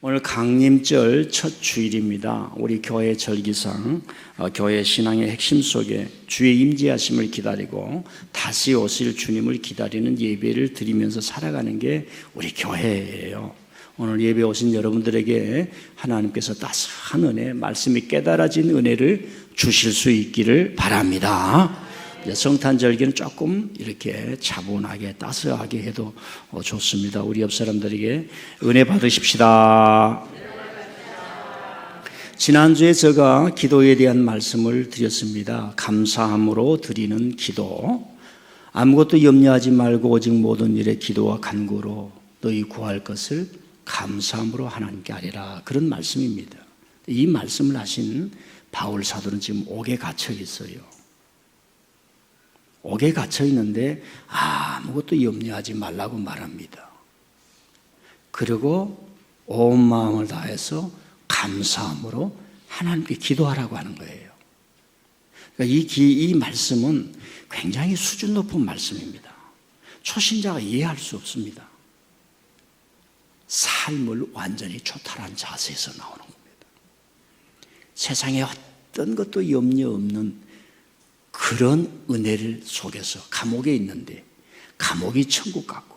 오늘 강림절 첫 주일입니다. 우리 교회 절기상 교회 신앙의 핵심 속에 주의 임재하심을 기다리고 다시 오실 주님을 기다리는 예배를 드리면서 살아가는 게 우리 교회예요. 오늘 예배 오신 여러분들에게 하나님께서 따스한 은혜, 말씀이 깨달아진 은혜를 주실 수 있기를 바랍니다. 성탄절기는 조금 이렇게 차분하게 따스하게 해도 좋습니다. 우리 옆 사람들에게 은혜 받으십시다. 지난주에 제가 기도에 대한 말씀을 드렸습니다. 감사함으로 드리는 기도. 아무것도 염려하지 말고 오직 모든 일에 기도와 간구로 너희 구할 것을 감사함으로 하나님께 아뢰라. 그런 말씀입니다. 이 말씀을 하신 바울 사도는 지금 옥에 갇혀 있어요. 옥에 갇혀 있는데 아무것도 염려하지 말라고 말합니다. 그리고 온 마음을 다해서 감사함으로 하나님께 기도하라고 하는 거예요. 그러니까 이 말씀은 굉장히 수준 높은 말씀입니다. 초신자가 이해할 수 없습니다. 삶을 완전히 초탈한 자세에서 나오는 겁니다. 세상에 어떤 것도 염려 없는 그런 은혜를 속에서 감옥에 있는데 감옥이 천국 같고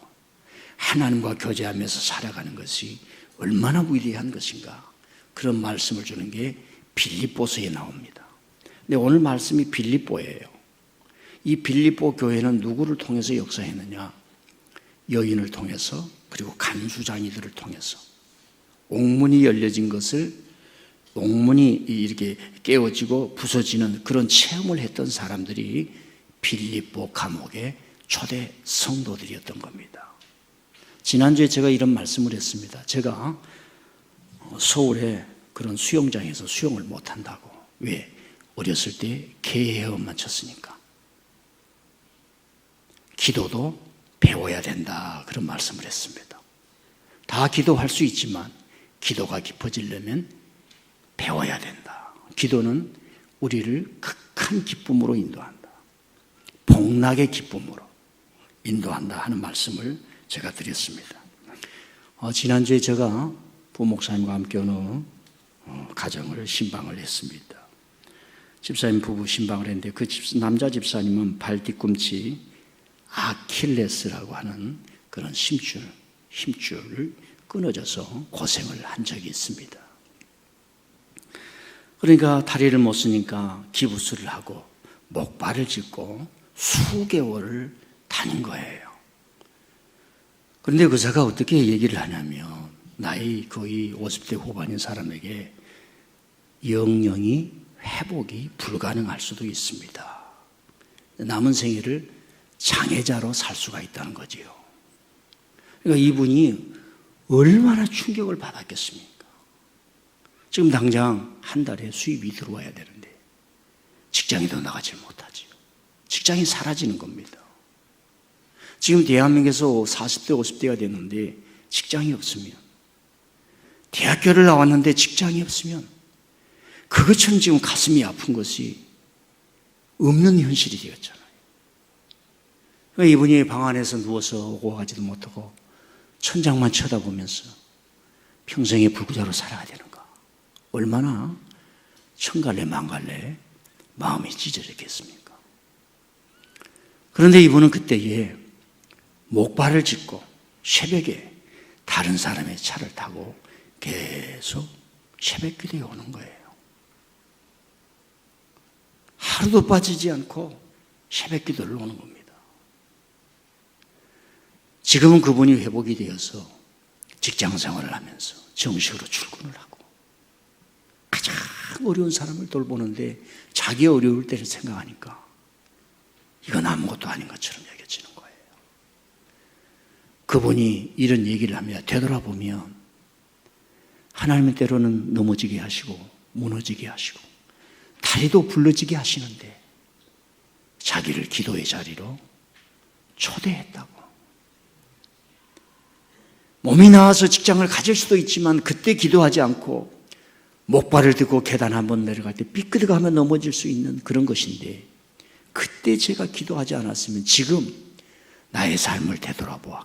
하나님과 교제하면서 살아가는 것이 얼마나 위대한 것인가, 그런 말씀을 주는 게 빌립보서에 나옵니다. 근데 오늘 말씀이 빌립보예요. 이 빌립보 교회는 누구를 통해서 역사했느냐? 여인을 통해서, 그리고 간수장이들을 통해서 옥문이 열려진 것을, 옥문이 이렇게 깨어지고 부서지는 그런 체험을 했던 사람들이 빌립보 감옥의 초대 성도들이었던 겁니다. 지난주에 제가 이런 말씀을 했습니다. 제가 서울에 그런 수영장에서 수영을 못한다고. 왜? 어렸을 때 개헤엄만 쳤으니까. 기도도 배워야 된다, 그런 말씀을 했습니다. 다 기도할 수 있지만 기도가 깊어지려면 배워야 된다. 기도는 우리를 극한 기쁨으로 인도한다. 복락의 기쁨으로 인도한다 하는 말씀을 제가 드렸습니다. 지난주에 제가 부목사님과 함께 어느 가정을 신방을 했습니다. 집사님 부부 신방을 했는데 그 남자 집사님은 발 뒤꿈치 아킬레스라고 하는 그런 힘줄을 끊어져서 고생을 한 적이 있습니다. 그러니까 다리를 못 쓰니까 기부스를 하고 목발을 짚고 수개월을 다닌 거예요. 그런데 의사가 어떻게 얘기를 하냐면 나이 거의 50대 후반인 사람에게 영영이 회복이 불가능할 수도 있습니다. 남은 생애를 장애자로 살 수가 있다는 거지요. 그러니까 이분이 얼마나 충격을 받았겠습니까? 지금 당장 한 달에 수입이 들어와야 되는데 직장에도 나가지 못하지요. 직장이 사라지는 겁니다. 지금 대한민국에서 40대 50대가 됐는데 직장이 없으면, 대학교를 나왔는데 직장이 없으면 그것처럼 지금 가슴이 아픈 것이 없는 현실이 되었잖아요. 이분이 방 안에서 누워서 오고 가지도 못하고 천장만 쳐다보면서 평생에 불구자로 살아야 되는 거, 얼마나 천갈래 만갈래 마음이 찢어졌겠습니까? 그런데 이분은 그때에 목발을 짚고 새벽에 다른 사람의 차를 타고 계속 새벽 기도에 오는 거예요. 하루도 빠지지 않고 새벽 기도를 오는 겁니다. 지금은 그분이 회복이 되어서 직장 생활을 하면서 정식으로 출근을 하고 가장 어려운 사람을 돌보는데 자기 어려울 때를 생각하니까 이건 아무것도 아닌 것처럼 여겨지는 거예요. 그분이 이런 얘기를 하며 되돌아보면 하나님은 때로는 넘어지게 하시고 무너지게 하시고 다리도 불러지게 하시는데 자기를 기도의 자리로 초대했다고. 몸이 나와서 직장을 가질 수도 있지만 그때 기도하지 않고 목발을 들고 계단 한번 내려갈 때 삐끗하며 넘어질 수 있는 그런 것인데, 그때 제가 기도하지 않았으면 지금 나의 삶을 되돌아보아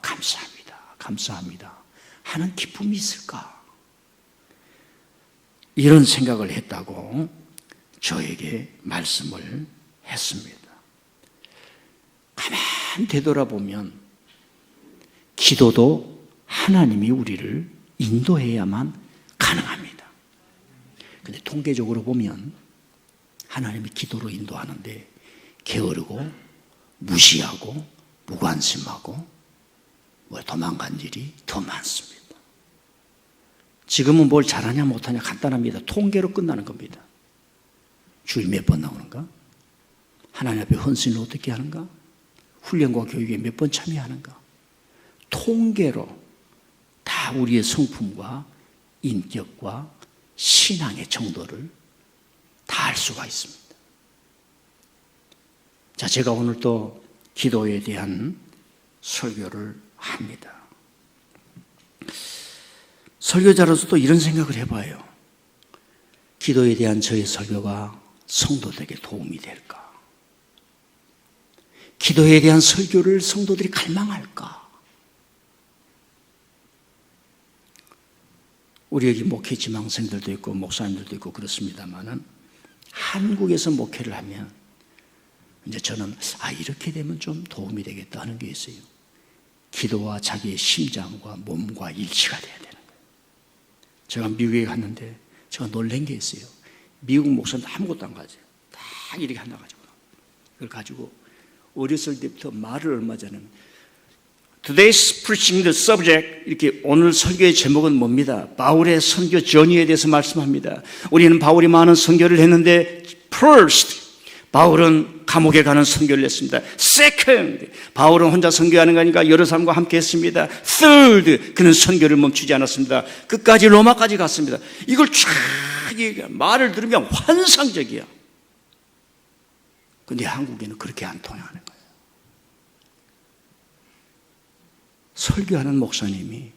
감사합니다 하는 기쁨이 있을까? 이런 생각을 했다고 저에게 말씀을 했습니다. 가만 되돌아보면 기도도 하나님이 우리를 인도해야만 가능합니다. 근데 통계적으로 보면 하나님이 기도로 인도하는데 게으르고 무시하고 무관심하고 도망간 일이 더 많습니다. 지금은 뭘 잘하냐 못하냐 간단합니다. 통계로 끝나는 겁니다. 주일 몇 번 나오는가? 하나님 앞에 헌신을 어떻게 하는가? 훈련과 교육에 몇 번 참여하는가? 통계로 다 우리의 성품과 인격과 신앙의 정도를 다 알 수가 있습니다. 자, 제가 오늘 또 기도에 대한 설교를 합니다. 설교자로서도 이런 생각을 해봐요. 기도에 대한 저의 설교가 성도들에게 도움이 될까? 기도에 대한 설교를 성도들이 갈망할까? 우리 여기 목회 지망생들도 있고 목사님들도 있고 그렇습니다만은 한국에서 목회를 하면 이제 저는 이렇게 되면 좀 도움이 되겠다 하는 게 있어요. 기도와 자기의 심장과 몸과 일치가 돼야 되는 거예요. 제가 미국에 갔는데 제가 놀란 게 있어요. 미국 목사는 아무것도 안 가져요. 다 이렇게 하나 가지고. 그걸 가지고 어렸을 때부터 말을 얼마 전에 Today's preaching the subject, 이렇게 오늘 설교의 제목은 뭡니다? 바울의 선교 전이에 대해서 말씀합니다. 우리는 바울이 많은 선교를 했는데 First, 바울은 감옥에 가는 선교를 했습니다. Second, 바울은 혼자 선교하는 거니까 여러 사람과 함께 했습니다. Third, 그는 선교를 멈추지 않았습니다. 끝까지 로마까지 갔습니다. 이걸 쫙 말을 들으면 환상적이야. 근데 한국에는 그렇게 안 통하는 거예요. 설교하는 목사님이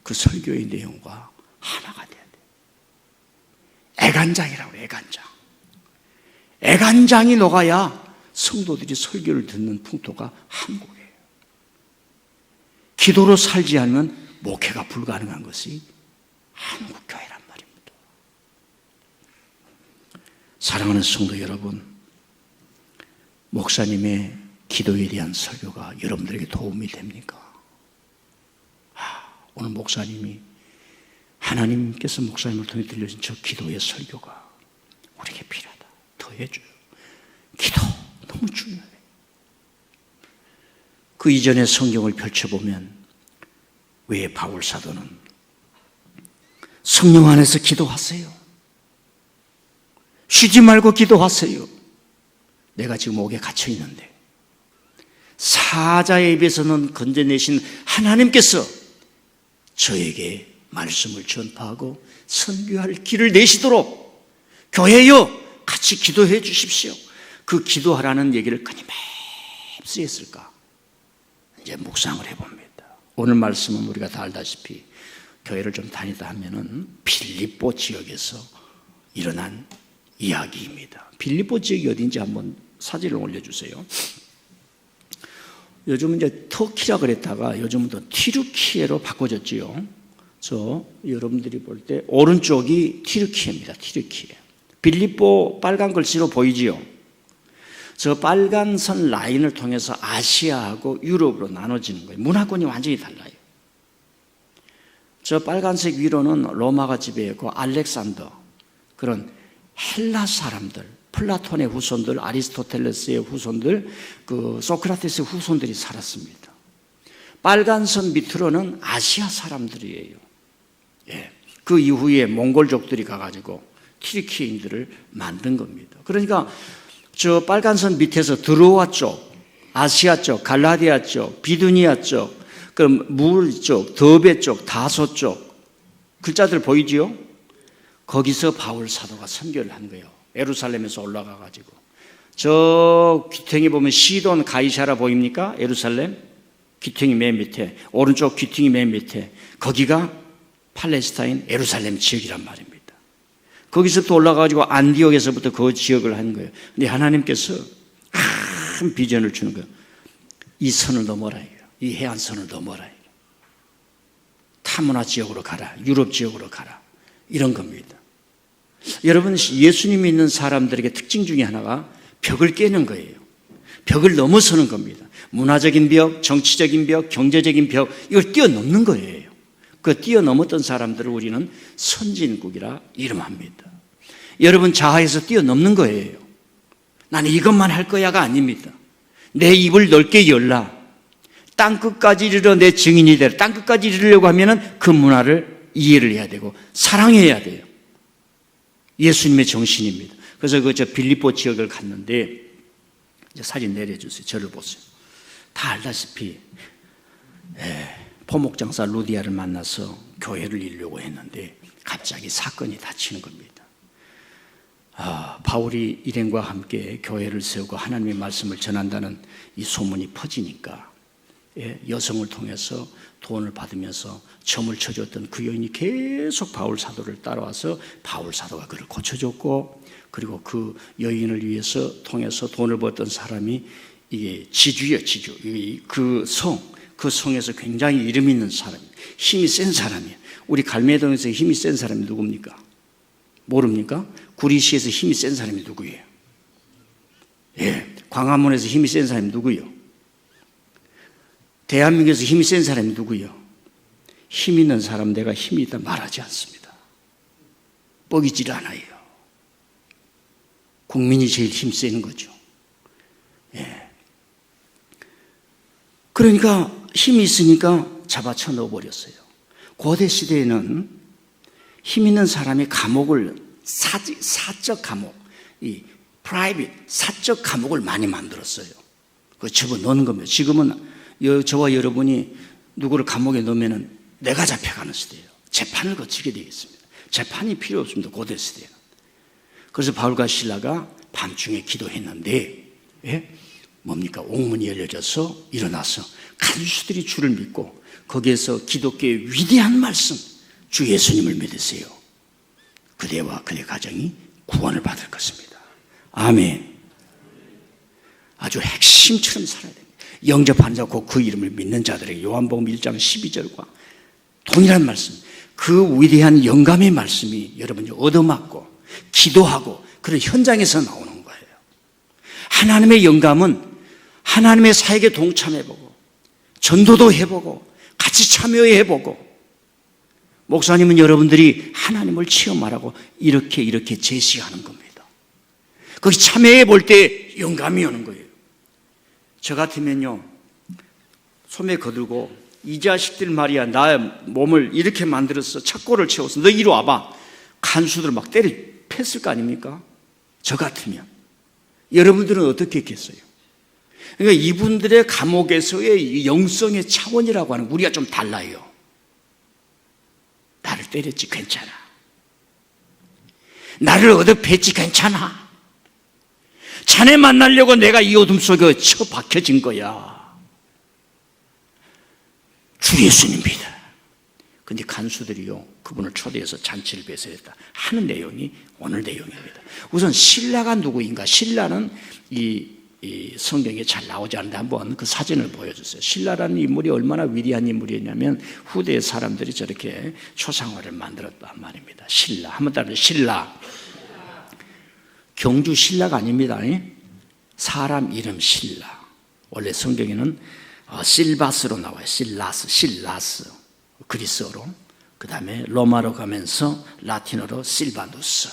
그 설교의 내용과 하나가 돼야 돼요. 애간장이라고 해요. 애간장. 애간장이 녹아야 성도들이 설교를 듣는 풍토가 한국이에요. 기도로 살지 않으면 목회가 불가능한 것이 한국교회란 말입니다. 사랑하는 성도 여러분, 목사님의 기도에 대한 설교가 여러분들에게 도움이 됩니까? 오늘 목사님이 하나님께서 목사님을 통해 들려준 저 기도의 설교가 우리에게 필요하다. 더 해줘요. 기도 너무 중요해요. 그 이전의 성경을 펼쳐보면 왜 바울 사도는 성령 안에서 기도하세요. 쉬지 말고 기도하세요. 내가 지금 옥에 갇혀 있는데 사자의 입에서는 건져내신 하나님께서 저에게 말씀을 전파하고 선교할 길을 내시도록 교회여 같이 기도해 주십시오. 그 기도하라는 얘기를 끊임없이 했을까? 이제 묵상을 해봅니다. 오늘 말씀은 우리가 다 알다시피 교회를 좀 다니다 하면은 빌립보 지역에서 일어난 이야기입니다. 빌립보 지역이 어딘지 한번 사진을 올려주세요. 요즘은 이제 터키라 그랬다가 요즘은 또 티르키예로 바꿔졌지요. 여러분들이 볼 때 오른쪽이 티르키예입니다. 티르키예. 빌립보 빨간 글씨로 보이지요. 저 빨간 선 라인을 통해서 아시아하고 유럽으로 나눠지는 거예요. 문화권이 완전히 달라요. 저 빨간색 위로는 로마가 지배했고 알렉산더, 그런 헬라 사람들, 플라톤의 후손들, 아리스토텔레스의 후손들, 그 소크라테스의 후손들이 살았습니다. 빨간 선 밑으로는 아시아 사람들이에요. 예. 그 이후에 몽골족들이 가가지고 티르키인들을 만든 겁니다. 그러니까 저 빨간 선 밑에서 드로아 쪽, 아시아 쪽, 갈라디아 쪽, 비두니아 쪽, 그럼 물 쪽, 더베 쪽, 다소 쪽 글자들 보이지요? 거기서 바울 사도가 선교를 한 거예요. 예루살렘에서 올라가가지고 저 귀퉁이 보면 시돈 가이사라 보입니까? 예루살렘 귀퉁이 맨 밑에, 오른쪽 귀퉁이 맨 밑에, 거기가 팔레스타인 예루살렘 지역이란 말입니다. 거기서부터 올라가가지고 안디옥에서부터 그 지역을 한 거예요. 근데 하나님께서 큰 비전을 주는 거예요. 이 선을 넘어라, 이 해안선을 넘어라, 타문화 지역으로 가라, 유럽 지역으로 가라, 이런 겁니다. 여러분, 예수님이 믿는 사람들에게 특징 중에 하나가 벽을 깨는 거예요. 벽을 넘어서는 겁니다. 문화적인 벽, 정치적인 벽, 경제적인 벽, 이걸 뛰어넘는 거예요. 그 뛰어넘었던 사람들을 우리는 선진국이라 이름합니다. 여러분, 자아에서 뛰어넘는 거예요. 나는 이것만 할 거야가 아닙니다. 내 입을 넓게 열라. 땅끝까지 이르러 내 증인이 되라. 땅끝까지 이르려고 하면 그 문화를 이해를 해야 되고 사랑해야 돼요. 예수님의 정신입니다. 그래서 저 빌립보 지역을 갔는데, 이제 사진 내려주세요. 저를 보세요. 다 알다시피 포목장사 루디아를 만나서 교회를 이루려고 했는데 갑자기 사건이 닥치는 겁니다. 바울이 일행과 함께 교회를 세우고 하나님의 말씀을 전한다는 이 소문이 퍼지니까 여성을 통해서 돈을 받으면서 점을 쳐줬던 그 여인이 계속 바울 사도를 따라와서 바울 사도가 그를 고쳐줬고, 그리고 그 여인을 위해서 통해서 돈을 벌던 사람이 이게 지주예요, 지주. 그 성에서 굉장히 이름 있는 사람, 힘이 센 사람이에요. 우리 갈매동에서 힘이 센 사람이 누굽니까? 모릅니까? 구리시에서 힘이 센 사람이 누구예요? 광화문에서 힘이 센 사람이 누구예요? 대한민국에서 힘이 센 사람이 누구예요? 힘 있는 사람, 내가 힘이 있다 말하지 않습니다. 뻐기질 않아요. 국민이 제일 힘 세는 거죠. 그러니까 힘이 있으니까 잡아쳐 넣어버렸어요. 고대 시대에는 힘 있는 사람이 감옥을 사적 감옥, 이 프라이빗 사적 감옥을 많이 만들었어요. 그 집어넣는 겁니다. 지금은 저와 여러분이 누구를 감옥에 넣으면 내가 잡혀가는 시대예요. 재판을 거치게 되겠습니다. 재판이 필요 없습니다. 고대 시대에는. 그래서 바울과 실라가 밤중에 기도했는데 뭡니까? 옥문이 열려져서 일어나서 간수들이 주를 믿고 거기에서 기독교의 위대한 말씀, 주 예수님을 믿으세요. 그대와 그대 가정이 구원을 받을 것입니다. 아멘. 아주 핵심처럼 살아야 됩니다. 영접하는 자 곧 그 이름을 믿는 자들에게 요한복음 1장 12절과 동일한 말씀, 그 위대한 영감의 말씀이 여러분이 얻어맞고 기도하고 그런 현장에서 나오는 거예요. 하나님의 영감은 하나님의 사역에 동참해보고 전도도 해보고 같이 참여해보고, 목사님은 여러분들이 하나님을 체험하라고 이렇게 제시하는 겁니다. 거기 참여해볼 때 영감이 오는 거예요. 저 같으면요, 소매 거들고 이 자식들 말이야, 나의 몸을 이렇게 만들어서 착고를 채워서 너 이리 와봐, 간수들 막 때려 팼을 거 아닙니까? 저 같으면 여러분들은 어떻게 했겠어요? 그러니까 이분들의 감옥에서의 영성의 차원이라고 하는 우리가 좀 달라요. 나를 때렸지 괜찮아. 나를 얻어팼지 괜찮아. 자네 만나려고 내가 이 어둠 속에 처박혀진 거야. 주 예수님입니다. 근데 간수들이요, 그분을 초대해서 잔치를 베풀었다 하는 내용이 오늘 내용입니다. 우선 신라가 누구인가? 신라는 이 성경에 잘 나오지 않는데 한번 그 사진을 보여주세요. 신라라는 인물이 얼마나 위대한 인물이었냐면 후대의 사람들이 저렇게 초상화를 만들었단 말입니다. 신라. 한번 따라해. 신라. 경주 신라가 아닙니다. 사람 이름 신라. 원래 성경에는 실바스로 나와요. 실라스. 그리스어로. 그 다음에 로마로 가면서 라틴어로 실바누스.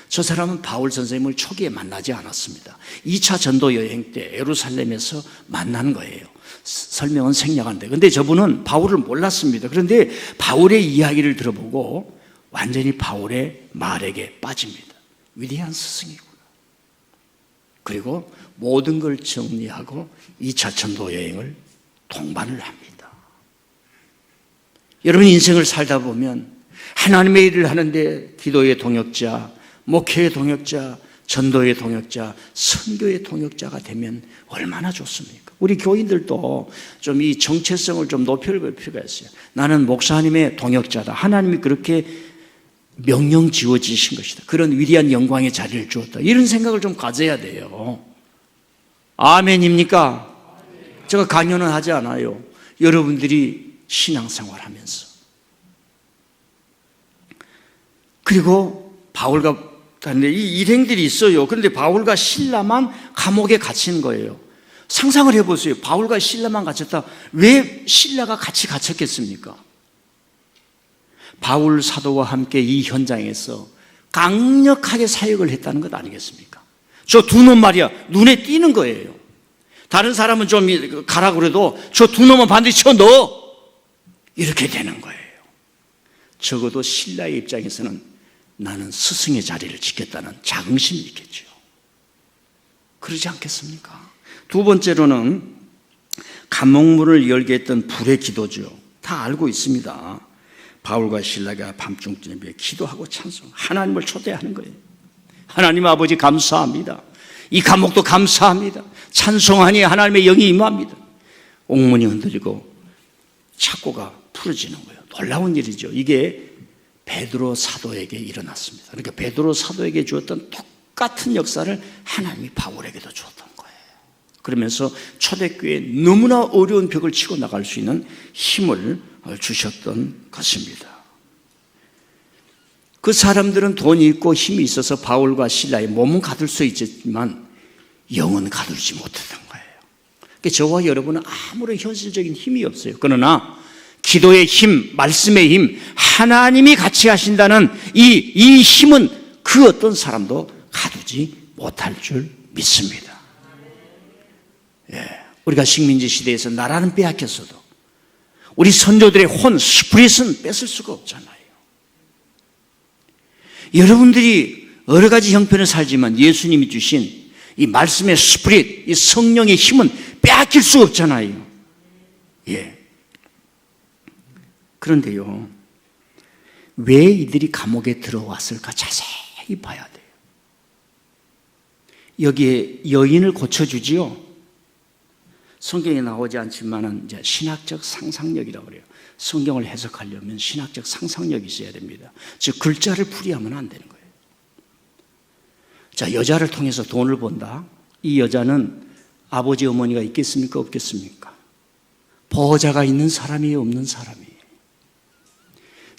저 사람은 바울 선생님을 초기에 만나지 않았습니다. 2차 전도 여행 때 예루살렘에서 만난 거예요. 설명은 생략한데, 근데 저분은 바울을 몰랐습니다. 그런데 바울의 이야기를 들어보고 완전히 바울의 말에게 빠집니다. 위대한 스승이구나. 그리고 모든 걸 정리하고 2차 전도 여행을 동반을 합니다. 여러분, 인생을 살다 보면 하나님의 일을 하는데 기도의 동역자, 목회의 동역자, 전도의 동역자, 선교의 동역자가 되면 얼마나 좋습니까? 우리 교인들도 좀 이 정체성을 좀 높여볼 필요가 있어요. 나는 목사님의 동역자다. 하나님이 그렇게 명령 지어지신 것이다. 그런 위대한 영광의 자리를 주었다. 이런 생각을 좀 가져야 돼요. 아멘입니까? 제가 강요는 하지 않아요. 여러분들이 신앙생활 하면서. 그리고 바울과 이 일행들이 있어요. 그런데 바울과 실라만 감옥에 갇힌 거예요. 상상을 해보세요. 바울과 실라만 갇혔다. 왜 실라가 같이 갇혔겠습니까? 바울 사도와 함께 이 현장에서 강력하게 사역을 했다는 것 아니겠습니까? 저 두 놈 말이야 눈에 띄는 거예요. 다른 사람은 좀 가라 그래도 저 두 놈은 반드시 쳐 넣어 이렇게 되는 거예요. 적어도 신라의 입장에서는 나는 스승의 자리를 지켰다는 자긍심이 있겠죠. 그러지 않겠습니까? 두 번째로는 감옥문을 열게 했던 불의 기도죠. 다 알고 있습니다. 바울과 실라가 밤중쯤에 기도하고 찬송, 하나님을 초대하는 거예요. 하나님 아버지 감사합니다. 이 감옥도 감사합니다. 찬송하니 하나님의 영이 임합니다. 옥문이 흔들리고 창고가 풀어지는 거예요. 놀라운 일이죠. 이게 베드로 사도에게 일어났습니다. 그러니까 베드로 사도에게 주었던 똑같은 역사를 하나님이 바울에게도 주었던 거예요. 그러면서 초대교회에 너무나 어려운 벽을 치고 나갈 수 있는 힘을 주셨던 것입니다. 그 사람들은 돈이 있고 힘이 있어서 바울과 실라의 몸은 가둘 수 있지만 영은 가두지 못했던 거예요. 그러니까 저와 여러분은 아무런 현실적인 힘이 없어요. 그러나 기도의 힘, 말씀의 힘, 하나님이 같이 하신다는 이 힘은 그 어떤 사람도 가두지 못할 줄 믿습니다. 예, 우리가 식민지 시대에서 나라는 빼앗겼어도 우리 선조들의 혼, 스프릿은 뺏을 수가 없잖아요. 여러분들이 여러 가지 형편을 살지만 예수님이 주신 이 말씀의 스프릿, 이 성령의 힘은 빼앗길 수 없잖아요. 예. 그런데요, 왜 이들이 감옥에 들어왔을까 자세히 봐야 돼요. 여기에 여인을 고쳐주지요. 성경에 나오지 않지만은 이제 신학적 상상력이라고 그래요. 성경을 해석하려면 신학적 상상력이 있어야 됩니다. 즉 글자를 풀이하면 안 되는 거예요. 자, 여자를 통해서 돈을 번다. 이 여자는 아버지 어머니가 있겠습니까? 없겠습니까? 보호자가 있는 사람이에요? 없는 사람이에요?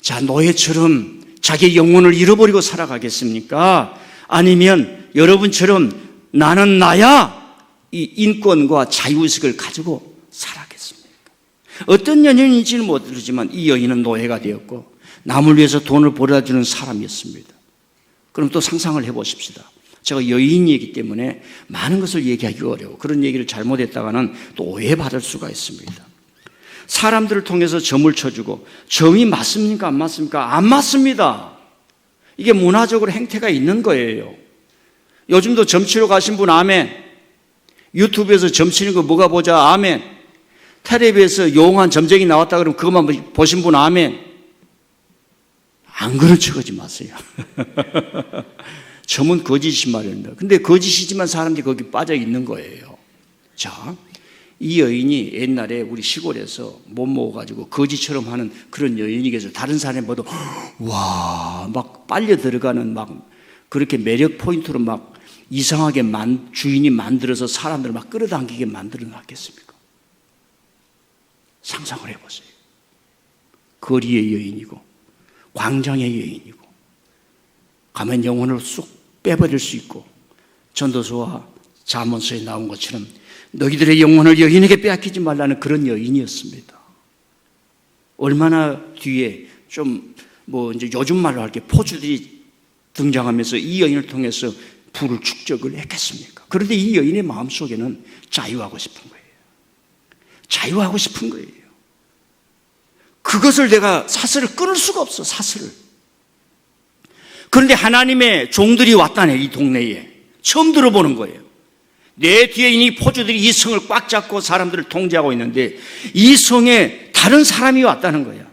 자, 노예처럼 자기 영혼을 잃어버리고 살아가겠습니까? 아니면 여러분처럼 나는 나야 이 인권과 자유의식을 가지고 살아겠습니까? 어떤 연인인지는 모르지만 이 여인은 노예가 되었고 남을 위해서 돈을 벌어주는 사람이었습니다. 그럼 또 상상을 해보십시다. 제가 여인이기 때문에 많은 것을 얘기하기가 어려워. 그런 얘기를 잘못했다가는 또 오해받을 수가 있습니다. 사람들을 통해서 점을 쳐주고 점이 맞습니까? 안 맞습니까? 안 맞습니다. 이게 문화적으로 행태가 있는 거예요. 요즘도 점 치러 가신 분 아멘. 유튜브에서 점 치는 거 뭐가 보자 아멘. 텔레비에서 용한 점쟁이 나왔다 그러면 그것만 보신 분 아멘. 안 그런 척 하지 마세요. 점은 거짓이 말입니다. 근데 거짓이지만 사람들이 거기 빠져 있는 거예요. 자, 이 여인이 옛날에 우리 시골에서 못 먹어가지고 거지처럼 하는 그런 여인이겠어요. 다른 사람이 봐도 와, 막 빨려 들어가는 막 그렇게 매력 포인트로 막 이상하게 주인이 만들어서 사람들을 막 끌어당기게 만들어 놨겠습니까? 상상을 해보세요. 거리의 여인이고 광장의 여인이고 가면 영혼을 쑥 빼버릴 수 있고 전도서와 잠언서에 나온 것처럼 너희들의 영혼을 여인에게 빼앗기지 말라는 그런 여인이었습니다. 얼마나 뒤에 좀 뭐 이제 요즘 말로 할게 포주들이 등장하면서 이 여인을 통해서 부를 축적을 했겠습니까? 그런데 이 여인의 마음속에는 자유하고 싶은 거예요. 자유하고 싶은 거예요. 그것을 내가 사슬을 끊을 수가 없어, 사슬을. 그런데 하나님의 종들이 왔다네, 이 동네에. 처음 들어보는 거예요. 내 뒤에 이 포주들이 이 성을 꽉 잡고 사람들을 통제하고 있는데 이 성에 다른 사람이 왔다는 거야.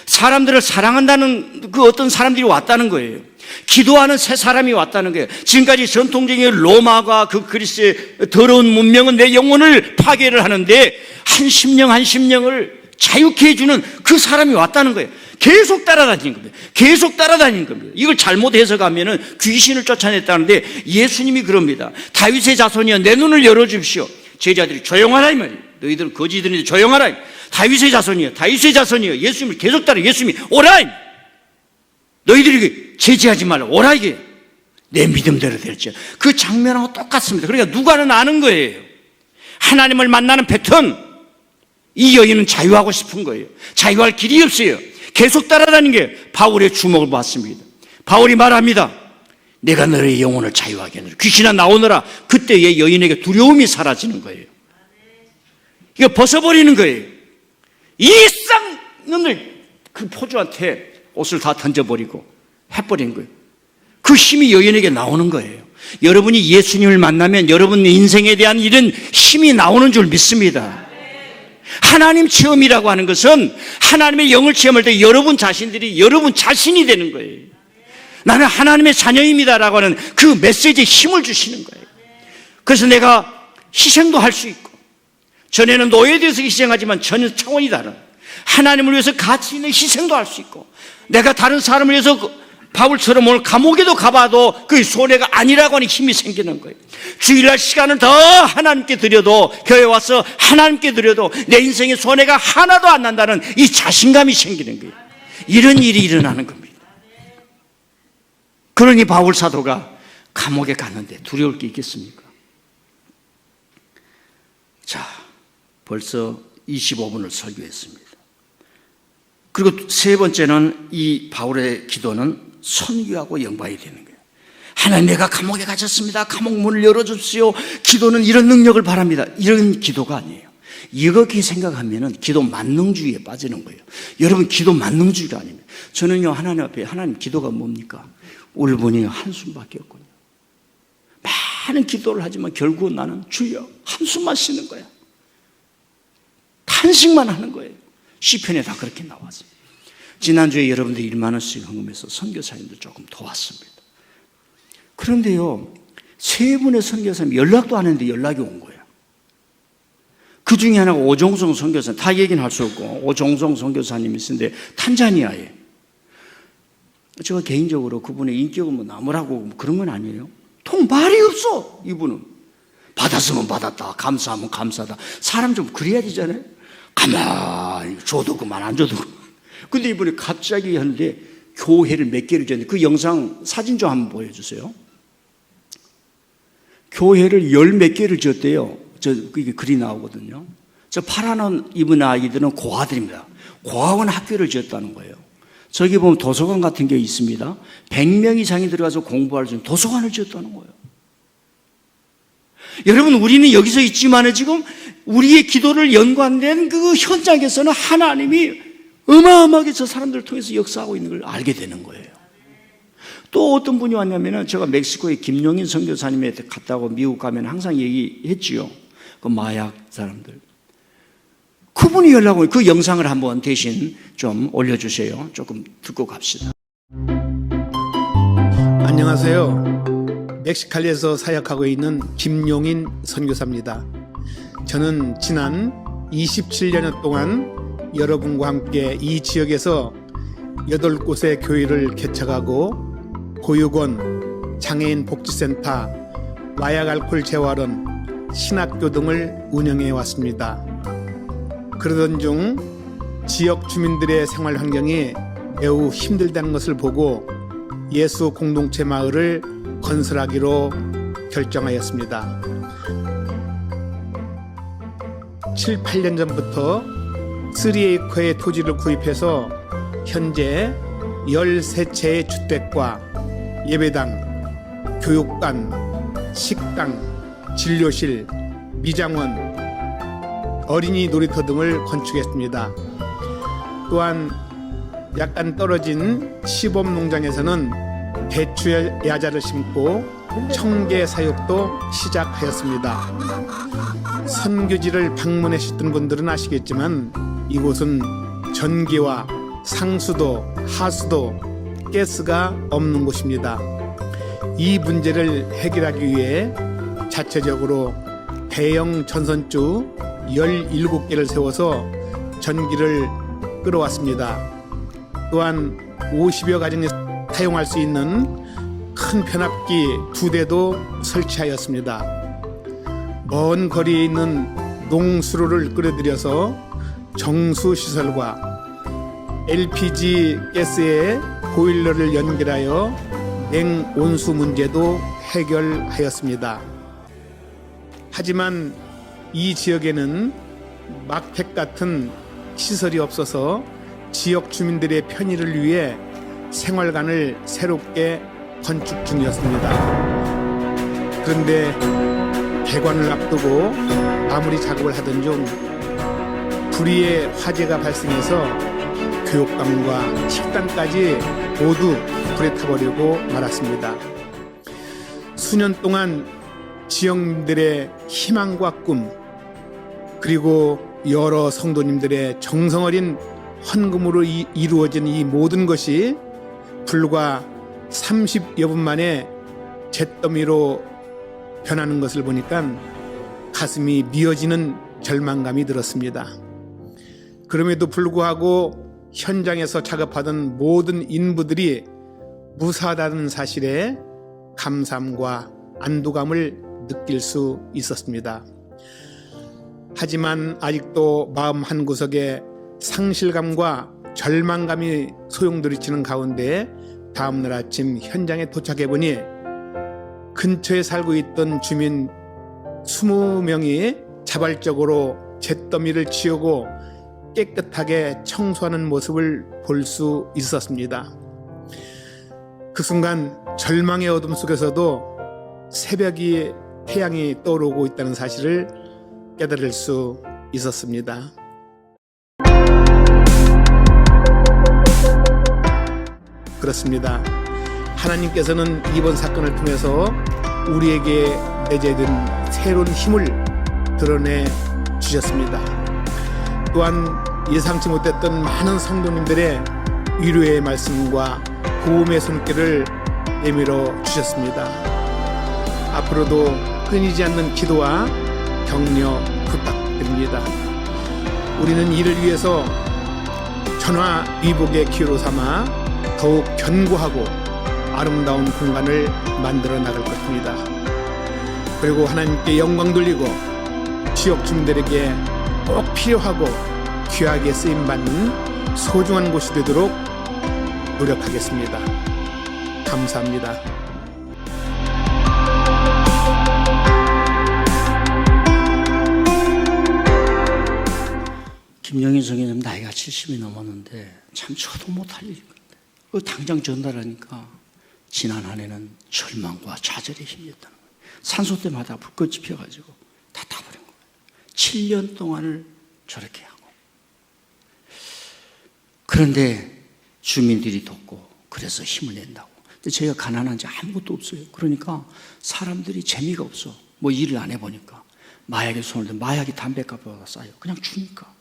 사람들을 사랑한다는 그 어떤 사람들이 왔다는 거예요. 기도하는 새 사람이 왔다는 거예요. 지금까지 전통적인 로마가 그 그리스의 더러운 문명은 내 영혼을 파괴를 하는데 한 심령을 자유케 해주는 그 사람이 왔다는 거예요. 계속 따라다니는 겁니다. 계속 따라다니는 겁니다. 이걸 잘못 해석하면 귀신을 쫓아냈다는데 예수님이 그럽니다. 다윗의 자손이여 내 눈을 열어주십시오. 제자들이 조용하라 이 말이에요. 너희들은 거지들인데 조용하라. 다윗의 자손이여 예수님을 계속 따라 예수님이 오라. 너희들이 제지하지 말라. 오라 이게. 내 믿음대로 될지. 그 장면하고 똑같습니다. 그러니까 누가는 아는 거예요. 하나님을 만나는 패턴. 이 여인은 자유하고 싶은 거예요. 자유할 길이 없어요. 계속 따라다니는 게 바울의 주목을 받습니다. 바울이 말합니다. 내가 너의 영혼을 자유하게 하노라. 귀신아 나오너라. 그때의 여인에게 두려움이 사라지는 거예요. 이거 벗어버리는 거예요. 이 쌍놈을 그 포주한테 옷을 다 던져버리고 해버린 거예요. 그 힘이 여인에게 나오는 거예요. 여러분이 예수님을 만나면 여러분 인생에 대한 이런 힘이 나오는 줄 믿습니다. 하나님 체험이라고 하는 것은 하나님의 영을 체험할 때 여러분 자신들이 여러분 자신이 되는 거예요. 나는 하나님의 자녀입니다라고 하는 그 메시지에 힘을 주시는 거예요. 그래서 내가 희생도 할 수 있고, 전에는 노예에 대해서 희생하지만 전혀 차원이 다른 하나님을 위해서 가치 있는 희생도 할 수 있고, 내가 다른 사람을 위해서 바울처럼 오늘 감옥에도 가봐도 그 손해가 아니라고 하는 힘이 생기는 거예요. 주일날 시간을 더 하나님께 드려도, 교회 와서 하나님께 드려도 내 인생에 손해가 하나도 안 난다는 이 자신감이 생기는 거예요. 이런 일이 일어나는 겁니다. 그러니 바울 사도가 감옥에 갔는데 두려울 게 있겠습니까? 자, 벌써 25분을 설교했습니다. 그리고 세 번째는 이 바울의 기도는 선교하고 연관이 되는 거예요. 하나님, 내가 감옥에 갇혔습니다. 감옥 문을 열어주십시오. 기도는 이런 능력을 바랍니다. 이런 기도가 아니에요. 이렇게 생각하면 기도 만능주의에 빠지는 거예요. 여러분, 기도 만능주의가 아닙니다. 저는요, 하나님 앞에, 하나님 기도가 뭡니까? 울분이 한숨밖에 없군요. 많은 기도를 하지만 결국은 나는 주여 한숨만 쉬는 거야. 탄식만 하는 거예요. 시편에 다 그렇게 나왔어요. 지난주에 여러분들 1만 원씩 헌금해서 선교사님들 조금 도왔습니다. 그런데요, 세 분의 선교사님 연락도 안 했는데 연락이 온 거예요. 그 중에 하나가 오종성 선교사님, 다 얘기는 할 수 없고 오종성 선교사님이 있는데 탄자니아에. 제가 개인적으로 그분의 인격은 뭐 나무라고 그런 건 아니에요. 말이 없어. 이분은 받았으면 받았다, 감사하면 감사하다. 사람 좀 그래야 되잖아요. 가만히 줘도 그만 안 줘도 그만. 근데 이분이 갑자기 하는데 교회를 몇 개를 지었는데, 그 영상 사진 좀 한번 보여주세요. 교회를 열 몇 개를 지었대요. 이게 글이 나오거든요. 저 파란 옷 입은 아이들은 고아들입니다. 고아원 학교를 지었다는 거예요. 저기 보면 도서관 같은 게 있습니다. 100명 이상이 들어가서 공부할 수 있는 도서관을 지었다는 거예요. 여러분, 우리는 여기서 있지만 지금 우리의 기도를 연관된 그 현장에서는 하나님이 어마어마하게 저 사람들을 통해서 역사하고 있는 걸 알게 되는 거예요. 또 어떤 분이 왔냐면, 제가 멕시코의 김용인 선교사님한테 갔다고 미국 가면 항상 얘기했지요. 그 마약 사람들. 그분이 연락 오니 그 영상을 한번 대신 좀 올려주세요. 조금 듣고 갑시다. 안녕하세요. 멕시칼리에서 사역하고 있는 김용인 선교사입니다. 저는 지난 27년 동안 여러분과 함께 이 지역에서 8곳의 교회를 개척하고 보육원, 장애인 복지센터, 마약 알코올 재활원, 신학교 등을 운영해 왔습니다. 그러던 중 지역 주민들의 생활 환경이 매우 힘들다는 것을 보고 예수 공동체 마을을 건설하기로 결정하였습니다. 7, 8년 전부터 3에이커의 토지를 구입해서 현재 13채의 주택과 예배당, 교육관, 식당, 진료실, 미장원, 어린이 놀이터 등을 건축했습니다. 또한 약간 떨어진 시범 농장에서는 대추 야자를 심고 청계 사육도 시작하였습니다. 선교지를 방문하셨던 분들은 아시겠지만 이곳은 전기와 상수도, 하수도, 가스가 없는 곳입니다. 이 문제를 해결하기 위해 자체적으로 대형 전선주 17개를 세워서 전기를 끌어왔습니다. 또한 50여 가정에서 사용할 수 있는 큰 변압기 2대도 설치하였습니다. 먼 거리에 있는 농수로를 끌어들여서 정수시설과 LPG 가스의 보일러를 연결하여 냉온수 문제도 해결하였습니다. 하지만 이 지역에는 막택 같은 시설이 없어서 지역 주민들의 편의를 위해 생활관을 새롭게 건축 중이었습니다. 그런데 개관을 앞두고 마무리 작업을 하던 중 불의의 화재가 발생해서 교육관과 식당까지 모두 불에 타버리고 말았습니다. 수년 동안 지역민들의 희망과 꿈, 그리고 여러 성도님들의 정성어린 헌금으로 이루어진 이 모든 것이 불과 30여 분 만에 잿더미로 변하는 것을 보니까 가슴이 미어지는 절망감이 들었습니다. 그럼에도 불구하고 현장에서 작업하던 모든 인부들이 무사하다는 사실에 감사함과 안도감을 느낄 수 있었습니다. 하지만 아직도 마음 한구석에 상실감과 절망감이 소용돌이치는 가운데 다음날 아침 현장에 도착해보니 근처에 살고 있던 주민 20명이 자발적으로 잿더미를 치우고 깨끗하게 청소하는 모습을 볼 수 있었습니다. 그 순간 절망의 어둠 속에서도 새벽이 태양이 떠오르고 있다는 사실을 깨달을 수 있었습니다. 그렇습니다. 하나님께서는 이번 사건을 통해서 우리에게 내재된 새로운 힘을 드러내 주셨습니다. 또한 예상치 못했던 많은 성도님들의 위로의 말씀과 도움의 손길을 내밀어 주셨습니다. 앞으로도 끊이지 않는 기도와 격려 부탁드립니다. 우리는 이를 위해서 전화위복의 기회로 삼아 더욱 견고하고 아름다운 공간을 만들어 나갈 것입니다. 그리고 하나님께 영광 돌리고 지역 주민들에게 꼭 필요하고 귀하게 쓰임받는 소중한 곳이 되도록 노력하겠습니다. 감사합니다. 김영희 성회님 나이가 70이 넘었는데 참 저도 못할 일인데 당장 전달하니까 지난 한 해는 절망과 좌절에 힘이었다는 거예요. 산소 때마다 불꽃이 피어가지고 다 타버린 거예요. 7년 동안을 저렇게 하고. 그런데 주민들이 돕고 그래서 힘을 낸다고. 근데 저희가 가난한 지 아무것도 없어요. 그러니까 사람들이 재미가 없어. 뭐 일을 안 해보니까. 마약에 손을 대 마약이 담배값보다 싸요. 그냥 주니까.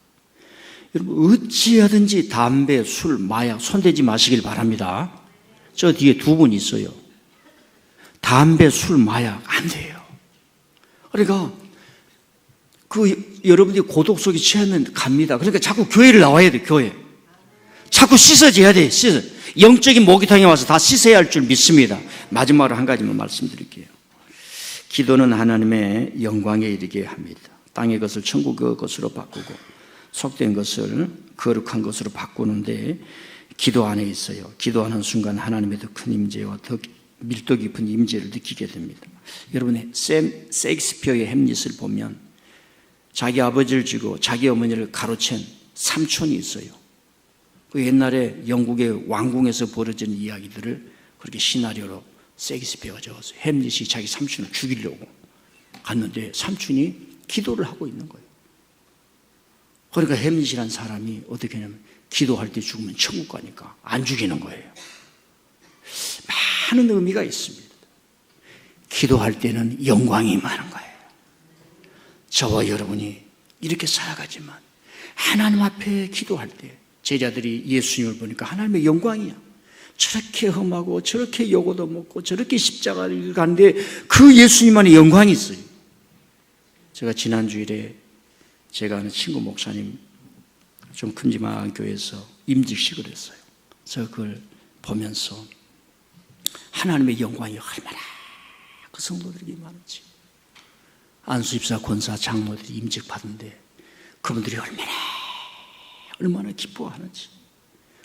여러분 어찌하든지 담배, 술, 마약 손대지 마시길 바랍니다. 저 뒤에 두 분 있어요. 담배, 술, 마약 안 돼요. 그러니까 여러분들이 고독 속에 취하면 갑니다. 그러니까 자꾸 교회를 나와야 돼. 교회 자꾸 씻어져야 돼. 영적인 목욕탕에 와서 다 씻어야 할 줄 믿습니다. 마지막으로 한 가지만 말씀드릴게요. 기도는 하나님의 영광에 이르게 합니다. 땅의 것을 천국의 것으로 바꾸고 속된 것을 거룩한 것으로 바꾸는데 기도 안에 있어요. 기도하는 순간 하나님의 더 큰 임재와 더 밀도 깊은 임재를 느끼게 됩니다. 여러분 셰익스피어의 햄릿을 보면 자기 아버지를 죽이고 자기 어머니를 가로챈 삼촌이 있어요. 그 옛날에 영국의 왕궁에서 벌어진 이야기들을 그렇게 시나리오로 셰익스피어가 적었어요. 햄릿이 자기 삼촌을 죽이려고 갔는데 삼촌이 기도를 하고 있는 거예요. 그러니까 햄릿이라는 사람이 어떻게 하냐면 기도할 때 죽으면 천국 가니까 안 죽이는 거예요. 많은 의미가 있습니다. 기도할 때는 영광이 많은 거예요. 저와 여러분이 이렇게 살아가지만 하나님 앞에 기도할 때 제자들이 예수님을 보니까 하나님의 영광이야. 저렇게 험하고 저렇게 요고도 먹고 저렇게 십자가를 가는데 그 예수님만의 영광이 있어요. 제가 지난 주일에 제가 아는 친구 목사님 좀 큼지막한 교회에서 임직식을 했어요. 그래서 그걸 보면서 하나님의 영광이 얼마나 그 성도들에게 많은지, 안수집사, 권사, 장로들이 임직 받는데 그분들이 얼마나 기뻐하는지,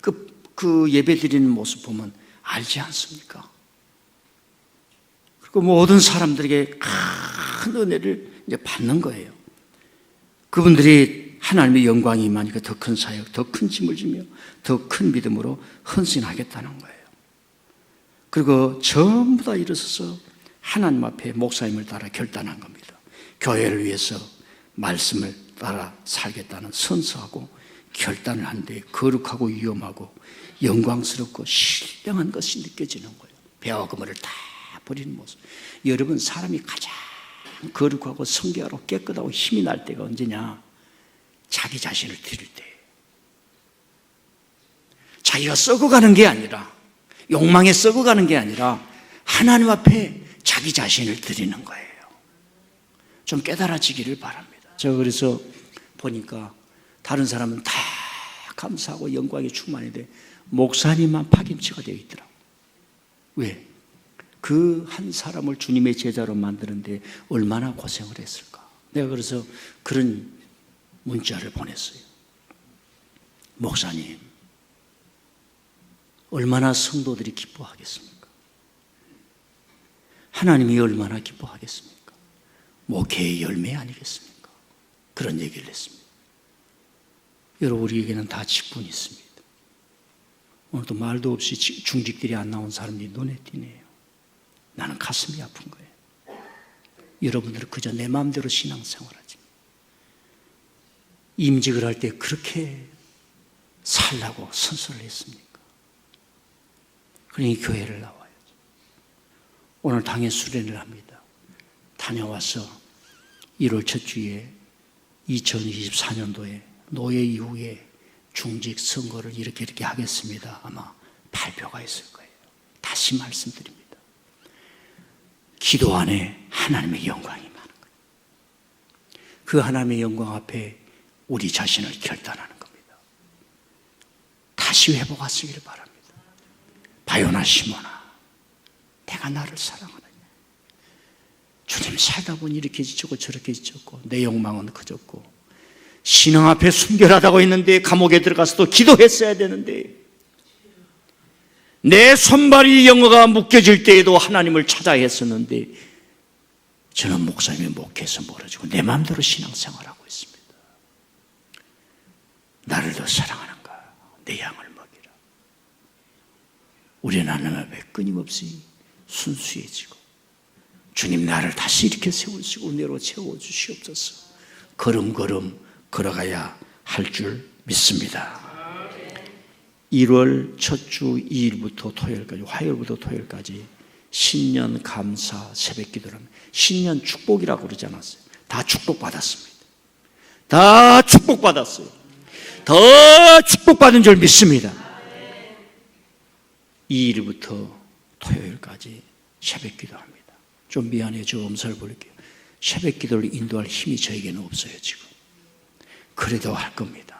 그 그 예배 드리는 모습 보면 알지 않습니까? 그리고 모든 사람들에게 큰 은혜를 이제 받는 거예요. 그분들이 하나님의 영광이 임하니까 더 큰 사역, 더 큰 짐을 지며 더 큰 믿음으로 헌신하겠다는 거예요. 그리고 전부 다 일어서서 하나님 앞에 목사님을 따라 결단한 겁니다. 교회를 위해서 말씀을 따라 살겠다는 선서하고 결단을 하는데 거룩하고 위험하고 영광스럽고 신령한 것이 느껴지는 거예요. 배와 그물을 다 버리는 모습. 여러분, 사람이 가장 거룩하고 성결하고 깨끗하고 힘이 날 때가 언제냐? 자기 자신을 드릴 때. 자기가 썩어가는 게 아니라, 욕망에 썩어가는 게 아니라 하나님 앞에 자기 자신을 드리는 거예요. 좀 깨달아지기를 바랍니다. 제가 그래서 보니까 다른 사람은 다 감사하고 영광이 충만한데 목사님만 파김치가 되어 있더라고요. 왜? 그 한 사람을 주님의 제자로 만드는데 얼마나 고생을 했을까. 내가 그래서 그런 문자를 보냈어요. 목사님, 얼마나 성도들이 기뻐하겠습니까? 하나님이 얼마나 기뻐하겠습니까? 목회의 열매 아니겠습니까? 그런 얘기를 했습니다. 여러분, 우리에게는 다 직분이 있습니다. 오늘도 말도 없이 중직들이 안 나온 사람들이 눈에 띄네요. 나는 가슴이 아픈 거예요. 여러분들은 그저 내 마음대로 신앙생활하지. 임직을 할 때 그렇게 살라고 선서를 했습니까? 그러니 교회를 나와야죠. 오늘 당일 수련을 합니다. 다녀와서 1월 첫 주에 2024년도에 노예 이후에 중직 선거를 이렇게 하겠습니다. 아마 발표가 있을 거예요. 다시 말씀드립니다. 기도 안에 하나님의 영광이 많은 거예요. 그 하나님의 영광 앞에 우리 자신을 결단하는 겁니다. 다시 회복하시기를 바랍니다. 바요나 시모나, 내가 나를 사랑하느냐. 주님 살다 보니 이렇게 지쳤고 저렇게 지쳤고 내 욕망은 커졌고 신앙 앞에 순결하다고 했는데 감옥에 들어가서도 기도했어야 되는데 내 손발이 영어가 묶여질 때에도 하나님을 찾아야 했었는데 저는 목사님의 목회에서 멀어지고 내 마음대로 신앙생활하고 있습니다. 나를 더 사랑하는가? 내 양을 먹이라. 우리는 하나님 앞에 끊임없이 순수해지고 주님 나를 다시 이렇게 세우시고 은혜로 채워주시옵소서. 걸음걸음 걸어가야 할 줄 믿습니다. 1월 첫 주 2일부터 토요일까지, 화요일부터 토요일까지 신년 감사 새벽 기도를 합니다. 신년 축복이라고 그러지 않았어요. 다 축복받았습니다. 다 축복받았어요. 더 축복받은 줄 믿습니다. 2일부터 토요일까지 새벽 기도합니다. 좀 미안해요. 저 엄살 부릴게요. 새벽 기도를 인도할 힘이 저에게는 없어요 지금. 그래도 할 겁니다.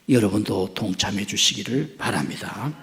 여러분도 동참해 주시기를 바랍니다.